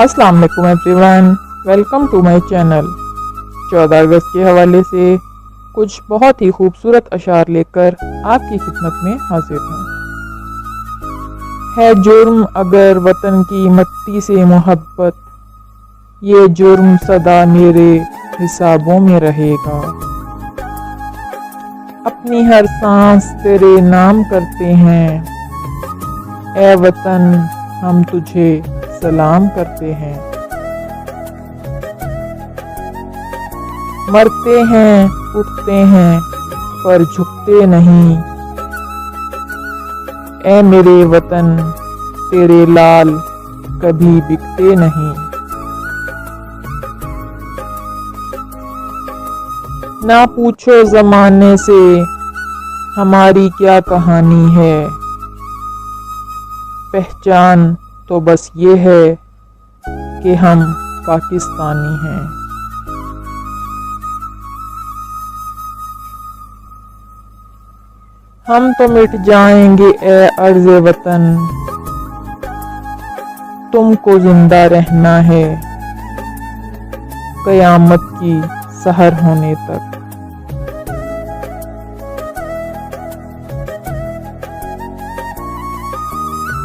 अस्सलाम वालेकुम everyone, welcome to my channel. 14 अगस्त के हवाले से कुछ बहुत ही खूबसूरत अशार लेकर आपकी खिदमत में हाजिर हूँ। है जुर्म अगर वतन की मट्टी से मोहब्बत, ये जुर्म सदा मेरे हिसाबों में रहेगा। अपनी हर सांस तेरे नाम करते हैं, ए वतन हम तुझे सलाम करते हैं। मरते हैं उठते हैं पर झुकते नहीं, ए मेरे वतन तेरे लाल कभी बिकते नहीं। ना पूछो जमाने से हमारी क्या कहानी है, पहचान तो बस ये है कि हम पाकिस्तानी हैं। हम तो मिट जाएंगे ए अर्ज़े वतन, तुमको जिंदा रहना है क़यामत की सहर होने तक।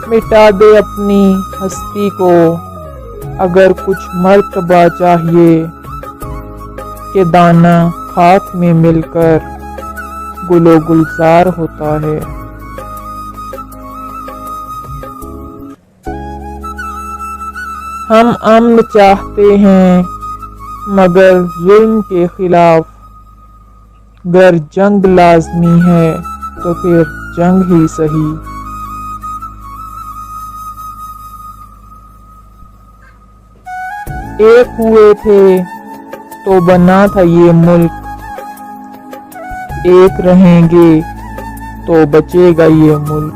मिटा दे अपनी हस्ती को अगर कुछ मर्तबा चाहिए, कि दाना खाक में मिलकर गुलो गुलजार होता है। हम अमन चाहते हैं मगर जुल्म के खिलाफ, गर जंग लाजमी है तो फिर जंग ही सही। एक हुए थे तो बना था ये मुल्क, एक रहेंगे तो बचेगा ये मुल्क।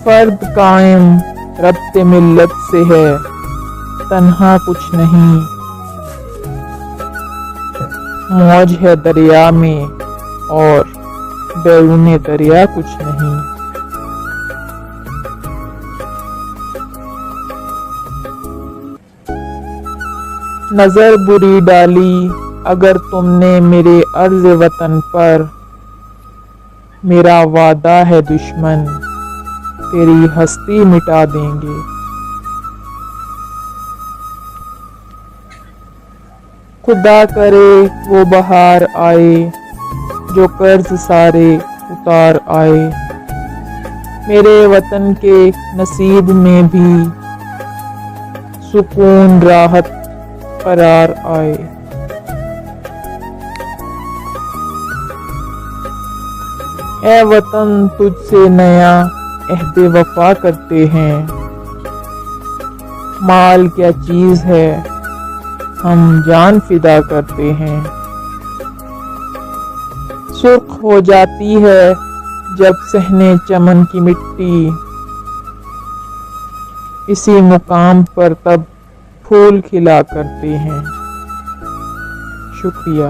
फर्द कायम रब्ते मिल्लत से है, तन्हा कुछ नहीं। मौज है दरिया में और बैरूने दरिया कुछ नहीं। नजर बुरी डाली अगर तुमने मेरे अर्ज़ वतन पर, मेरा वादा है दुश्मन तेरी हस्ती मिटा देंगे। खुदा करे वो बहार आए जो कर्ज सारे उतार आए, मेरे वतन के नसीब में भी सुकून राहत करार आए। ए वतन तुझसे नया अहदे वफा करते हैं, माल क्या चीज है हम जान फिदा करते हैं। सुर्ख हो जाती है जब सहने चमन की मिट्टी, इसी मुकाम पर तब फूल खिला करते हैं। शुक्रिया।